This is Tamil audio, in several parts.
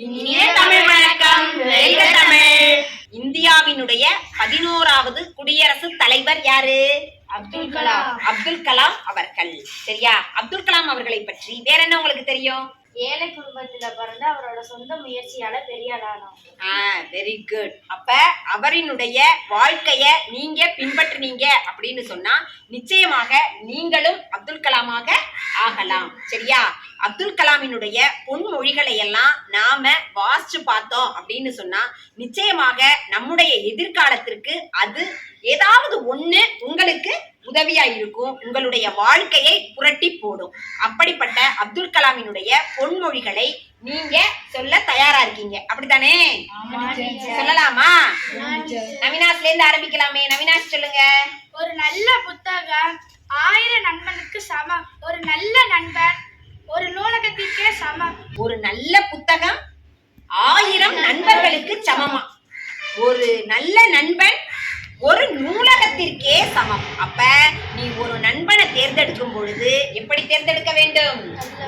இனிய தமிழ் வணக்கம். வெல்க தமிழ். இந்தியாவினுடைய 11வது குடியரசுத் தலைவர் யாரு? அப்துல் கலாம். அப்துல் கலாம் அவர்கள். சரியா? அப்துல் கலாம் அவர்களை பற்றி வேற என்ன உங்களுக்கு தெரியும்? ஏழை குடும்பத்துல பிறந்து அவரோட சொந்த முயற்சியால பெரிய ஆளானோம். Very good. அப்ப அவரினுடைய வாழ்க்கைய நீங்க பின்பற்றினீங்க அப்படின்னு சொன்னா நிச்சயமாக நீங்களும் அப்துல் கலாமாக ஆகலாம். சரியா? அப்துல் கலாமினுடைய பொன்மொழிகளை எல்லாம் நாம வாசிச்சு பார்த்தோம் அப்படின்னு சொன்னா நிச்சயமாக நம்முடைய எதிர்காலத்திற்கு அது ஏதாவது ஒண்ணு உங்களுக்கு உதவியா இருக்கும். உங்களுடைய வாழ்க்கையை புரட்டி போடும். அப்படிப்பட்ட அப்துல் கலாமினுடைய பொன்மொழிகளை நீங்க சொல்ல தயாரா இருக்கீங்க, அப்படித்தானே? சொல்லலாமா? நவினாஸ்ல இருந்து ஆரம்பிக்கலாமே. நவினாஸ் சொல்லுங்க. ஒரு நல்ல புத்தகம் 1000 நண்பனுக்கு சமம். ஒரு நல்ல நண்பன் ஒரு நூலகத்திற்கே சமம். ஒரு நல்ல புத்தகம் 1000 நண்பர்களுக்கு சமமா? ஒரு நல்ல நண்பன் ஒரு நூலகத்திற்கே சமம். அப்ப நீ ஒரு நண்பனை தேர்ந்தெடுக்கும் பொழுது எப்படி தேர்ந்தெடுக்க வேண்டும்?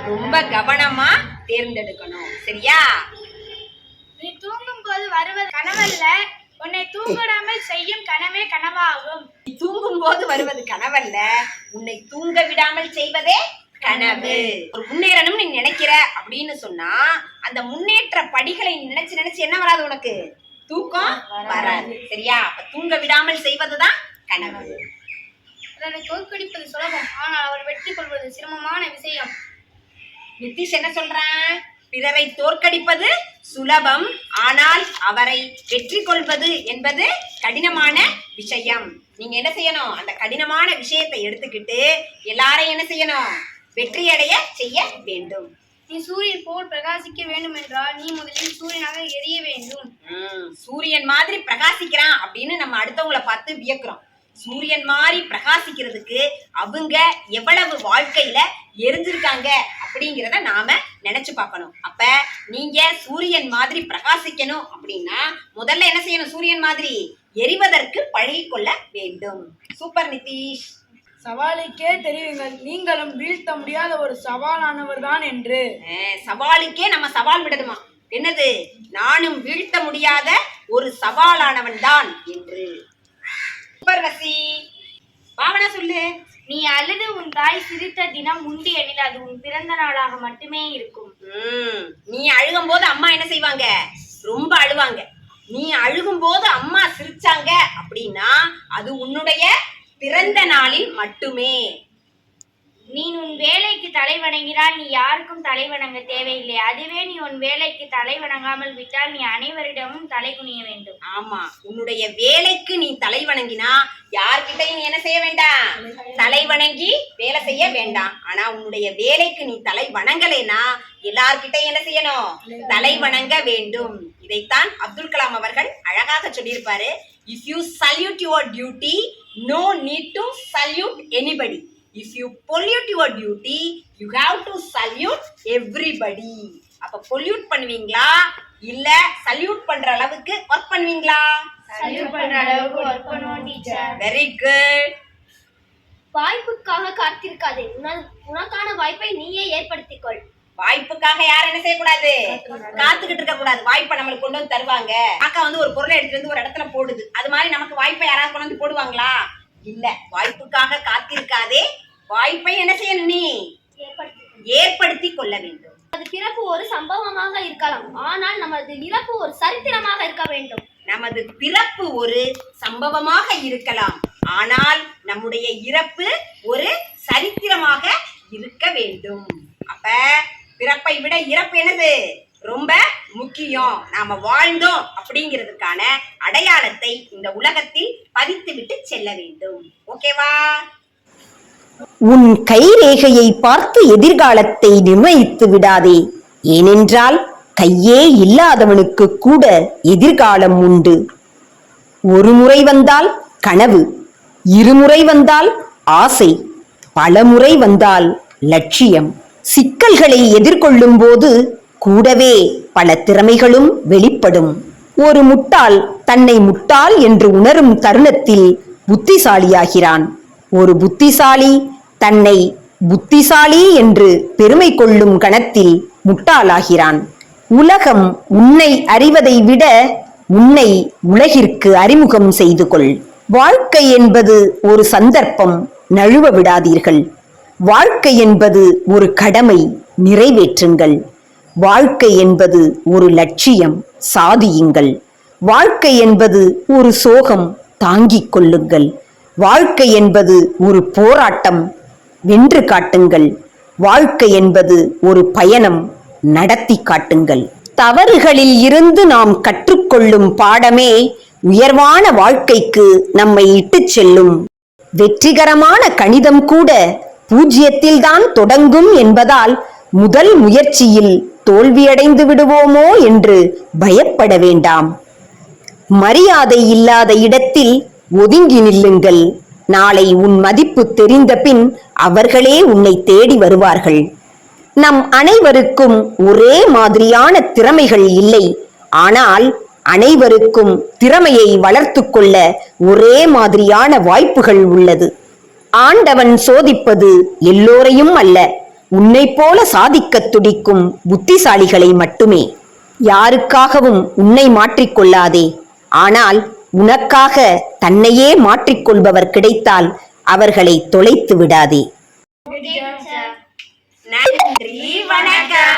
ரொம்ப கவனமா தேர்ந்தெடுக்கணும். சரியா? நீ தூங்கும் போது வருவது கனவல்ல, உன்னை தூங்கிடாமல் செய்யும் கனவே கனவாகும். நீ தூங்கும் போது வருவது கனவல்ல, உன்னை தூங்க விடாமல் செய்வதே கனவு. ஒரு முன்னேறணும் நீ நினைக்கிற அப்படின்னு சொன்னா அந்த முன்னேற்ற படிகளை நினைச்சு நினைச்சு என்ன வராது? உனக்கு தூக்கம் வராது. சரியா? அப்ப தூங்க விடாமல் செய்வதுதான் கனவு. அதனை தோற்கடிப்பது சுலபம், ஆனால் அவர் வெற்றி கொள்வது சிரமமான விஷயம். நிதிஷ் என்ன சொல்றான்? பிறரை தோற்கடிப்பது சுலபம், ஆனால் அவரை வெற்றி கொள்வது என்பது கடினமான விஷயம். நீங்க என்ன செய்யணும்? அந்த கடினமான விஷயத்தை எடுத்துக்கிட்டு எல்லாரையும் என்ன செய்யணும்? வெற்றியடைய செய்ய வேண்டும். நீ சூரியன் போல் பிரகாசிக்க வேண்டும் என்றால் நீ முதலில் சூரியனாக எரிய வேண்டும். சூரியன் மாதிரி பிரகாசிக்கிறான் அப்படின்னு நம்ம அடுத்தவங்களை பார்த்து வியக்கிறோம். சூரியன் மாதிரி பிரகாசிக்கிறதுக்கு அவங்க எவ்வளவு வாழ்க்கையில எரிஞ்சிருக்காங்க அப்படிங்கிறத நாம நினைச்சு பார்க்கணும். அப்ப நீங்க சூரியன் மாதிரி பிரகாசிக்கணும் அப்படின்னா முதல்ல என்ன செய்யணும்? சூரியன் மாதிரி எரிவதற்கு பழகிக்கொள்ள வேண்டும். சூப்பர் நிதிஷ். சவாலுக்கே தெரியுங்கள், நீங்களும் வீழ்த்த முடியாத ஒரு சவாலானவர் தான் என்று. சவாலுக்கே நம்ம சவால் விடணுமா? என்னது? நானும் வீழ்த்த முடியாத ஒரு சவாலானவன் தான் என்று. சூப்பர் வசி. பாவனா சொல்லு. நீ அழுது உன் தாய் சிரித்த தினம் உண்டு எனில் அது உன் பிறந்த நாளாக மட்டுமே இருக்கும். நீ அழுகும் போது அம்மா என்ன செய்வாங்க? ரொம்ப அழுவாங்க. நீ அழுகும் போது அம்மா சிரிச்சாங்க அப்படின்னா அது உன்னுடைய பிறந்த நாளில் மட்டுமே. நீ உன் வேலைக்கு தலை வணங்கினால் நீ யாருக்கும் தலை வணங்க தேவையில்லை. அதுவே நீ உன் வேலைக்கு தலை வணங்காமல் விட்டால் நீ அனைவரிடமும் தலை குனிய வேண்டும். ஆமா, உன்னுடைய வேலைக்கு நீ தலை வணங்கினா யார்கிட்டையும் நீ என்ன செய்ய வேண்டாம்? தலை வணங்கி வேலை செய்ய வேண்டாம். ஆனா உன்னுடைய வேலைக்கு நீ தலை வணங்கலைனா எல்லார்கிட்டையும் என்ன செய்யணும்? தலை வணங்க வேண்டும். இதைத்தான் அப்துல் கலாம் அவர்கள் அழகாக சொல்லியிருப்பாரு. If you salute your duty, no need to salute anybody. If you pollute your duty, you have to salute everybody. அப்ப பொல்யூட் பண்ணுவீங்களா இல்ல சல்யூட் பண்ற அளவுக்கு வர்க் பண்ணுவீங்களா? சல்யூட் பண்ற அளவுக்கு வர்க் பண்ணுவோம் டீச்சர். Very good. வாய்ப்புக்காக காத்திருக்காதே, உனக்கான வாய்ப்பை நீயே ஏற்படுத்திக்கொள். வாய்ப்புக்காக யாரும் என்ன செய்யக்கூடாது? காத்துக்கிட்டு இருக்க கூடாது. வாய்ப்பை நம்மளுக்கு கொண்டு வந்து தருவாங்க. அக்கா வந்து ஒரு பொருளை எடுத்துட்டு வந்து ஒரு இடத்துல போடுது. அது மாதிரி நமக்கு வாய்ப்பை யாராவது கொண்டு வந்து போடுவாங்களா? இல்ல. வாய்ப்புக்காக காத்திருக்காதே, வாய்ப்பை என்ன செய்யணும்? நீ ஏற்படுத்தி கொள்ள வேண்டும். அது பிறப்பு ஒரு சம்பவமாக இருக்கலாம், ஆனால் நமது இறப்பு ஒரு சரித்திரமாக இருக்க வேண்டும். நமது பிறப்பு ஒரு சம்பவமாக இருக்கலாம், ஆனால் நம்முடைய இறப்பு ஒரு சரித்திரமாக இருக்க வேண்டும். அப்ப பிறப்பை விட இறப்பு என்னது? ரொம்ப முக்கியம். நாம வாழ்ந்தோம் அப்படிங்கிறதுக்கான அடையாளத்தை இந்த உலகத்தில் பதித்து விட்டு செல்ல வேண்டும். ஓகேவா? உன் கைரேகையை பார்த்து எதிர்காலத்தை நிர்ணயித்து விடாதே. ஏனென்றால் கையே இல்லாதவனுக்கு கூட எதிர்காலம் உண்டு. ஒரு முறை வந்தால் கனவு, இருமுறை வந்தால் ஆசை, பலமுறை வந்தால் லட்சியம். சிக்கல்களை எதிர்கொள்ளும் போது கூடவே பல திறமைகளும் வெளிப்படும். ஒரு முட்டாள் தன்னை முட்டாள் என்று உணரும் தருணத்தில் புத்திசாலியாகிறான். ஒரு புத்திசாலி தன்னை புத்திசாலி என்று பெருமை கொள்ளும் கணத்தில் முட்டாளாகிறான். உலகம் உன்னை அறிவதை விட உன்னை உலகிற்கு அறிமுகம் செய்து கொள். வாழ்க்கை என்பது ஒரு சந்தர்ப்பம், நழுவ விடாதீர்கள். வாழ்க்கை என்பது ஒரு கடமை, நிறைவேற்றுங்கள். வாழ்க்கை என்பது ஒரு லட்சியம், சாதியுங்கள். வாழ்க்கை என்பது ஒரு சோகம், தாங்கிக் கொள்ளுங்கள். வாழ்க்கை என்பது ஒரு போராட்டம், வென்று காட்டுங்கள். வாழ்க்கை என்பது ஒரு பயணம், நடத்தி காட்டுங்கள். தவறுகளில் இருந்து நாம் கற்றுக்கொள்ளும் பாடமே உயர்வான வாழ்க்கைக்கு நம்மை இட்டுச் செல்லும். வெற்றிகரமான கணிதம் கூட பூஜ்ஜியத்தில்தான் தொடங்கும் என்பதால் முதல் முயற்சியில் தோல்வியடைந்து விடுவோமோ என்று பயப்பட வேண்டாம். மரியாதை இல்லாத இடத்தில் ஒதுங்கி நில்லுங்கள். நாளை உன் மதிப்பு தெரிந்த பின் அவர்களே உன்னை தேடி வருவார்கள். நம் அனைவருக்கும் ஒரே மாதிரியான திறமைகள் இல்லை. ஆனால் அனைவருக்கும் திறமையை வளர்த்து கொள்ள ஒரே மாதிரியான வாய்ப்புகள் உள்ளது. ஆண்டவன் சோதிப்பது எல்லோரையும் அல்ல, உன்னை போல சாதிக்க துடிக்கும் புத்திசாலிகளை மட்டுமே. யாருக்காகவும் உன்னை மாற்றிக்கொள்ளாதே. ஆனால் உனக்காக தன்னையே மாற்றிக்கொள்பவர் கிடைத்தால் அவர்களை தொலைத்து விடாதே. நன்றி, வணக்கம்.